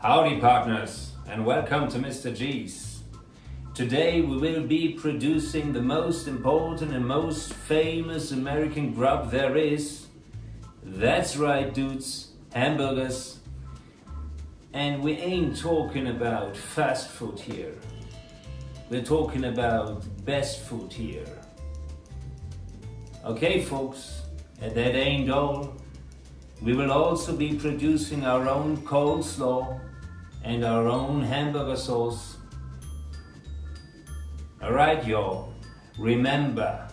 Howdy partners, and welcome to Mr. G's. Today we will be producing the most important and most famous American grub there is. That's right dudes, hamburgers. And we ain't talking about fast food here. We're talking about best food here. Okay folks, and that ain't all. We will also be producing our own coleslaw and our own hamburger sauce. Alright y'all, remember,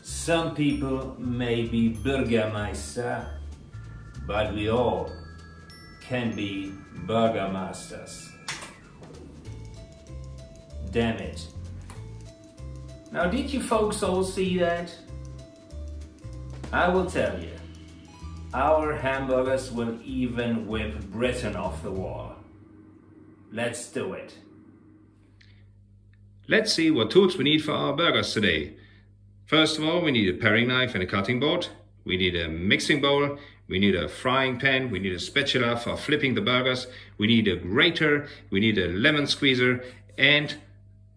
some people may be burgermasters, but we all can be burgermasters. Damn it. Now did you folks all see that? I will tell you. Our hamburgers will even whip Britain off the wall. Let's do it. Let's see what tools we need for our burgers today. First of all, we need a paring knife and a cutting board. We need a mixing bowl. We need a frying pan. We need a spatula for flipping the burgers. We need a grater. We need a lemon squeezer. And,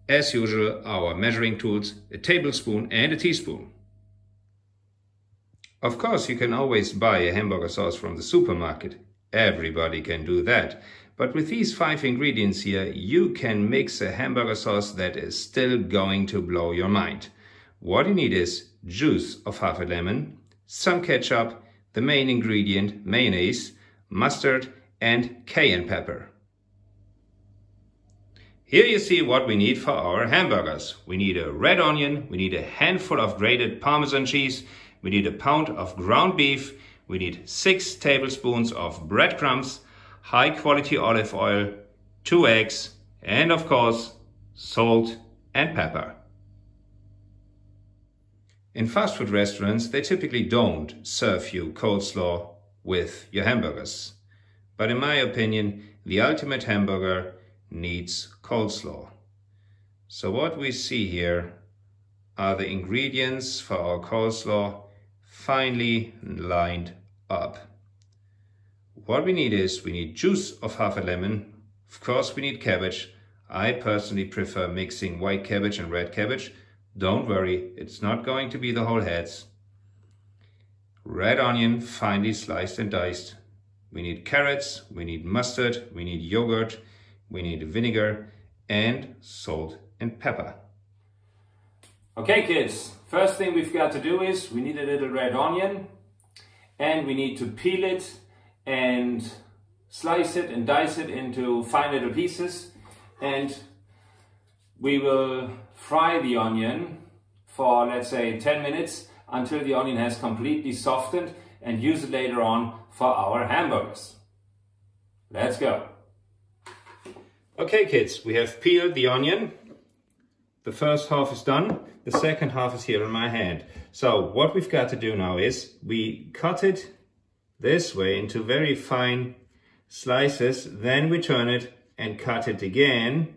as usual, our measuring tools, a tablespoon and a teaspoon. Of course, you can always buy a hamburger sauce from the supermarket. Everybody can do that. But with these 5 ingredients here, you can mix a hamburger sauce that is still going to blow your mind. What you need is juice of half a lemon, some ketchup, the main ingredient, mayonnaise, mustard, and cayenne pepper. Here you see what we need for our hamburgers. We need a red onion, we need a handful of grated Parmesan cheese, we need a pound of ground beef, we need 6 tablespoons of breadcrumbs, high quality olive oil, 2 eggs, and of course, salt and pepper. In fast food restaurants, they typically don't serve you coleslaw with your hamburgers. But in my opinion, the ultimate hamburger needs coleslaw. So what we see here are the ingredients for our coleslaw finely lined up. What we need is, we need juice of half a lemon. Of course we need cabbage. I personally prefer mixing white cabbage and red cabbage. Don't worry, it's not going to be the whole heads. Red onion, finely sliced and diced. We need carrots, we need mustard, we need yogurt, we need vinegar, and salt and pepper. Okay kids, first thing we've got to do is we need a little red onion and we need to peel it and slice it and dice it into fine little pieces, and we will fry the onion for, let's say, 10 minutes until the onion has completely softened, and use it later on for our hamburgers. Let's go. Okay kids, we have peeled the onion. The first half is done, the second half is here in my hand. So what we've got to do now is we cut it this way into very fine slices, then we turn it and cut it again,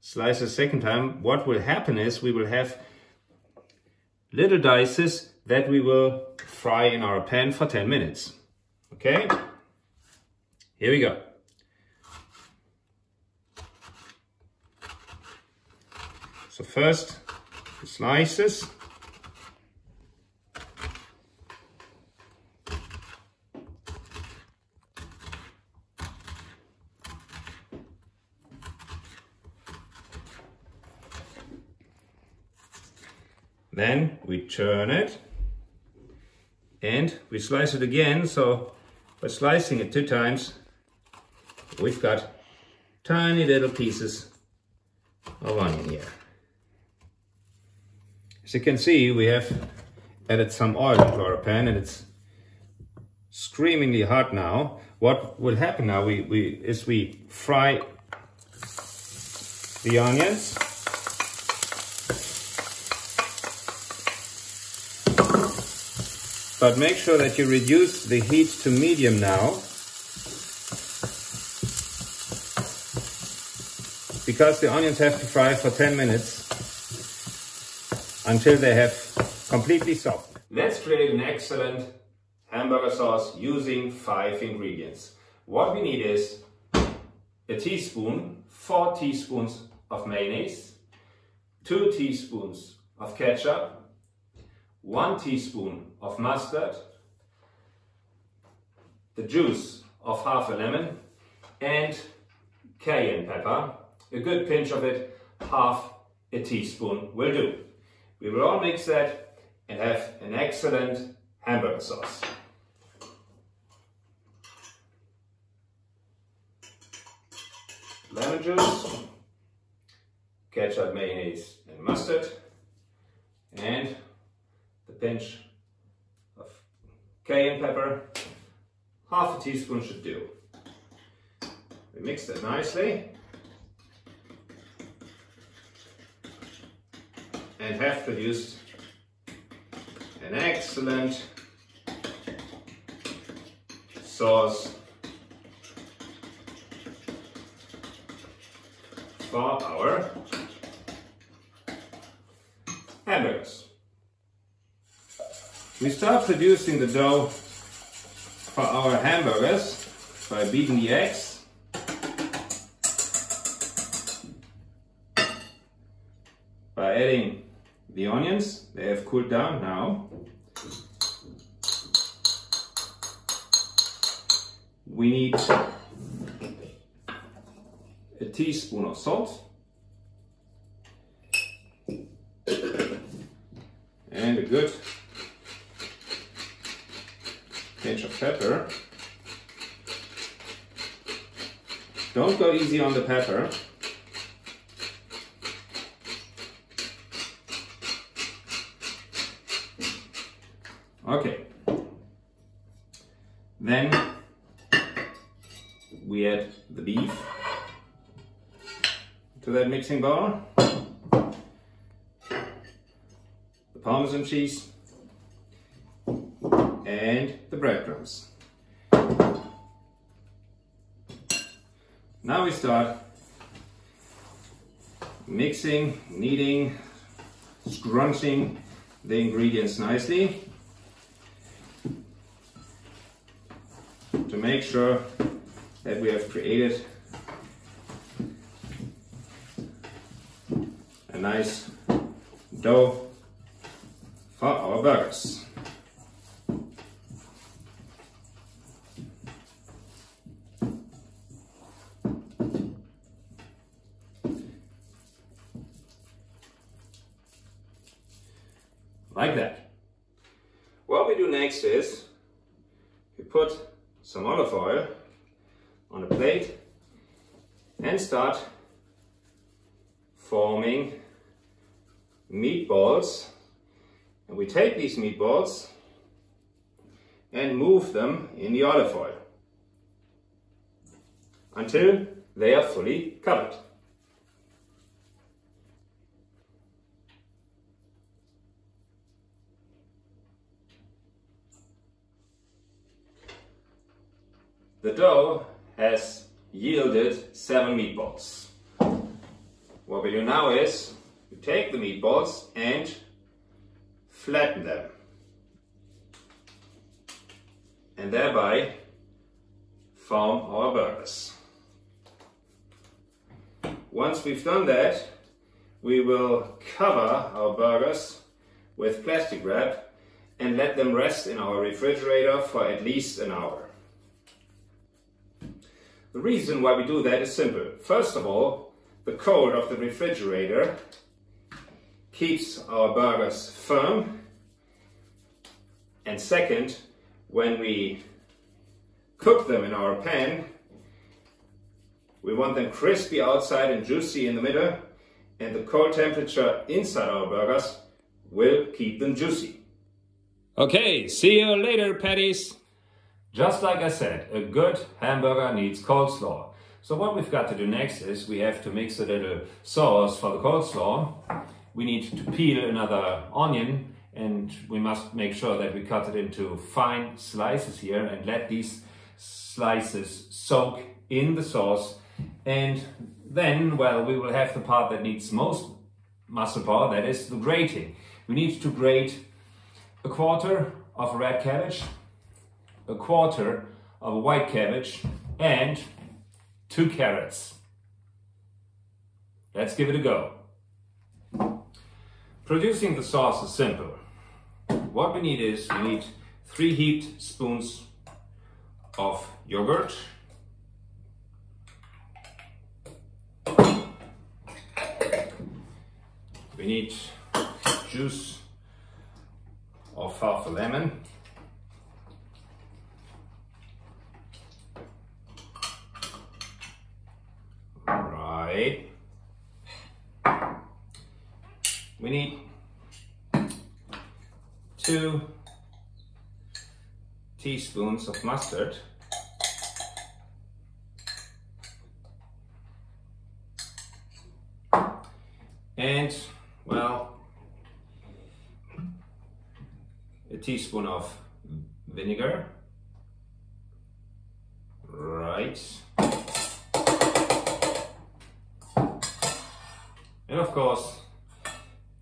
slice a second time. What will happen is we will have little dices that we will fry in our pan for 10 minutes. Okay, here we go. So first, the slices. Then we turn it and we slice it again. So by slicing it 2 times, we've got tiny little pieces of onion here. As you can see, we have added some oil into our pan and it's screamingly hot now. What will happen now is we fry the onions. But make sure that you reduce the heat to medium now, because the onions have to fry for 10 minutes until they have completely softened. Let's create an excellent hamburger sauce using 5 ingredients. What we need is a teaspoon, 4 teaspoons of mayonnaise, 2 teaspoons of ketchup, 1 teaspoon of mustard, the juice of half a lemon, and cayenne pepper. A good pinch of it, half a teaspoon will do. We will all mix that and have an excellent hamburger sauce. Lemon juice, ketchup, mayonnaise and mustard, and the pinch of cayenne pepper. Half a teaspoon should do. We mix that nicely and have produced an excellent sauce for our hamburgers. We start producing the dough for our hamburgers by beating the eggs, by adding the onions. They have cooled down now. We need a teaspoon of salt and a good pinch of pepper. Don't go easy on the pepper. Okay. Then we add the beef to that mixing bowl, the Parmesan cheese, and the breadcrumbs. Now we start mixing, kneading, scrunching the ingredients nicely to make sure that we have created a nice dough for our burgers. Like that. What we do next is we put some olive oil on a plate and start forming meatballs. And we take these meatballs and move them in the olive oil until they are fully covered. The dough has yielded 7 meatballs. What we do now is we take the meatballs and flatten them, and thereby form our burgers. Once we've done that, we will cover our burgers with plastic wrap and let them rest in our refrigerator for at least an hour. The reason why we do that is simple. First of all, the cold of the refrigerator keeps our burgers firm. And second, when we cook them in our pan, we want them crispy outside and juicy in the middle, and the cold temperature inside our burgers will keep them juicy. Okay, see you later, patties. Just like I said, a good hamburger needs coleslaw. So what we've got to do next is we have to mix a little sauce for the coleslaw. We need to peel another onion, and we must make sure that we cut it into fine slices here and let these slices soak in the sauce. And then, well, we will have the part that needs most muscle power, that is the grating. We need to grate a quarter of a red cabbage, a quarter of a white cabbage, and 2 carrots. Let's give it a go. Producing the sauce is simple. What we need is, we need 3 heaped spoons of yogurt, we need juice of half a lemon, right, we need 2 teaspoons of mustard, and, well, a teaspoon of vinegar, right, and of course a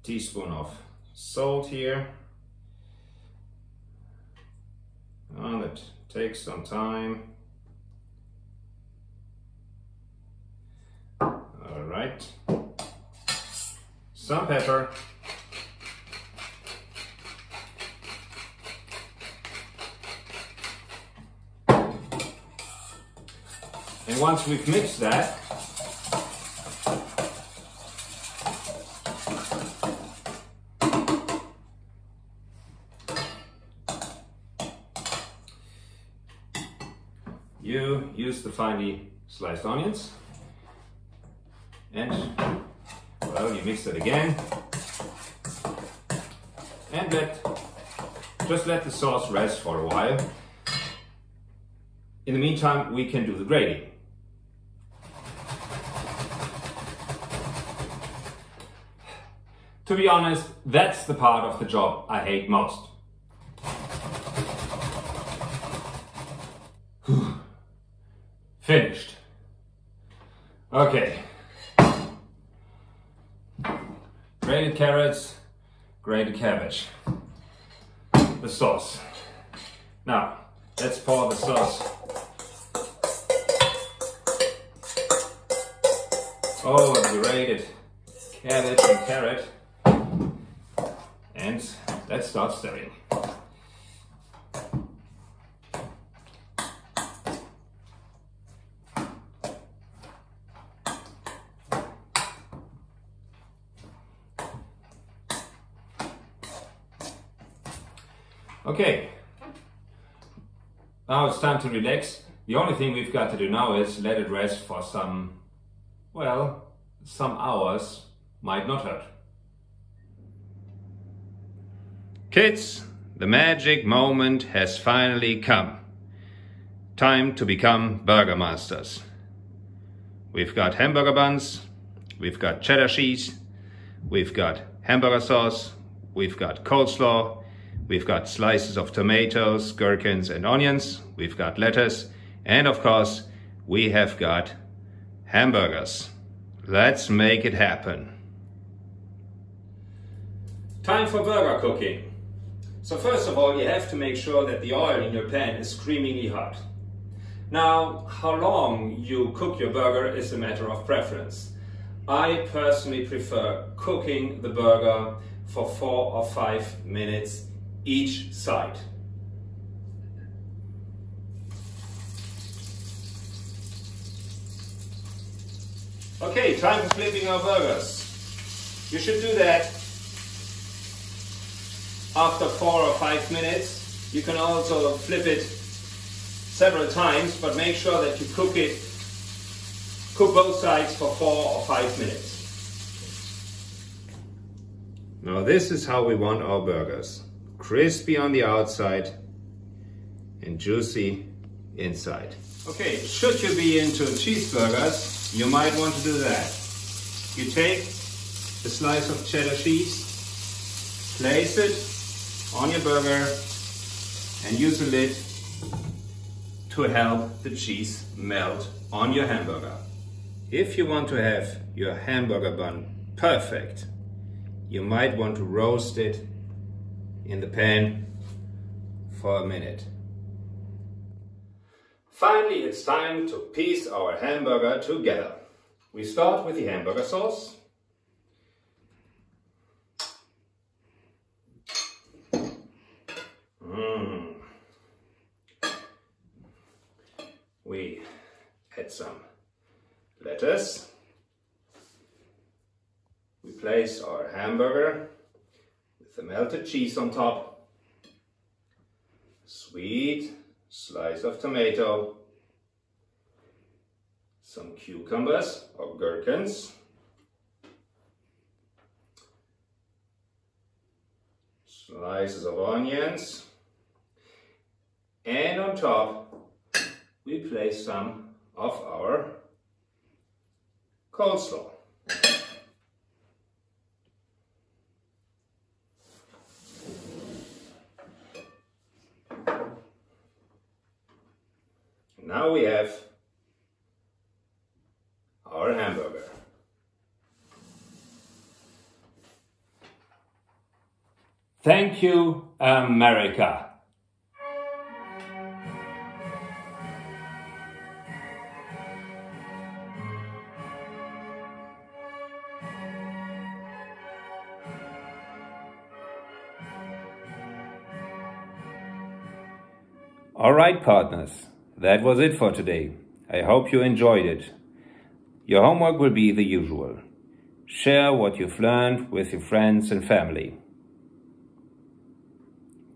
teaspoon of salt here. And it takes some time. All right, some pepper, and once we've mixed that, you use the finely sliced onions, and, well, you mix it again, and just let the sauce rest for a while. In the meantime, we can do the grating. To be honest, that's the part of the job I hate most. Finished. Okay. Grated carrots, grated cabbage. The sauce. Now, let's pour the sauce over the grated cabbage and carrot, and let's start stirring. Okay, now it's time to relax. The only thing we've got to do now is let it rest for some hours. Might not hurt. Kids, the magic moment has finally come. Time to become burgermasters. We've got hamburger buns, we've got cheddar cheese, we've got hamburger sauce, we've got coleslaw, we've got slices of tomatoes, gherkins and onions, we've got lettuce, and of course, we have got hamburgers. Let's make it happen. Time for burger cooking. So first of all, you have to make sure that the oil in your pan is screamingly hot. Now, how long you cook your burger is a matter of preference. I personally prefer cooking the burger for 4 or 5 minutes each side. Okay, time for flipping our burgers. You should do that after 4 or 5 minutes. You can also flip it several times, but make sure that you cook both sides for 4 or 5 minutes. Now this is how we want our burgers. Crispy on the outside and juicy inside. Okay, should you be into cheeseburgers, you might want to do that. You take a slice of cheddar cheese, place it on your burger and use a lid to help the cheese melt on your hamburger. If you want to have your hamburger bun perfect, you might want to roast it in the pan for a minute. Finally, it's time to piece our hamburger together. We start with the hamburger sauce. We add some lettuce. We place our hamburger with the melted cheese on top. Sweet slice of tomato. Some cucumbers or gherkins. Slices of onions. And on top we place some of our coleslaw. Now we have our hamburger. Thank you, America. All right, partners, that was it for today. I hope you enjoyed it. Your homework will be the usual. Share what you've learned with your friends and family.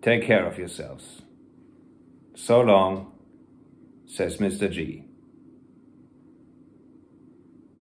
Take care of yourselves. So long, says Mr. G.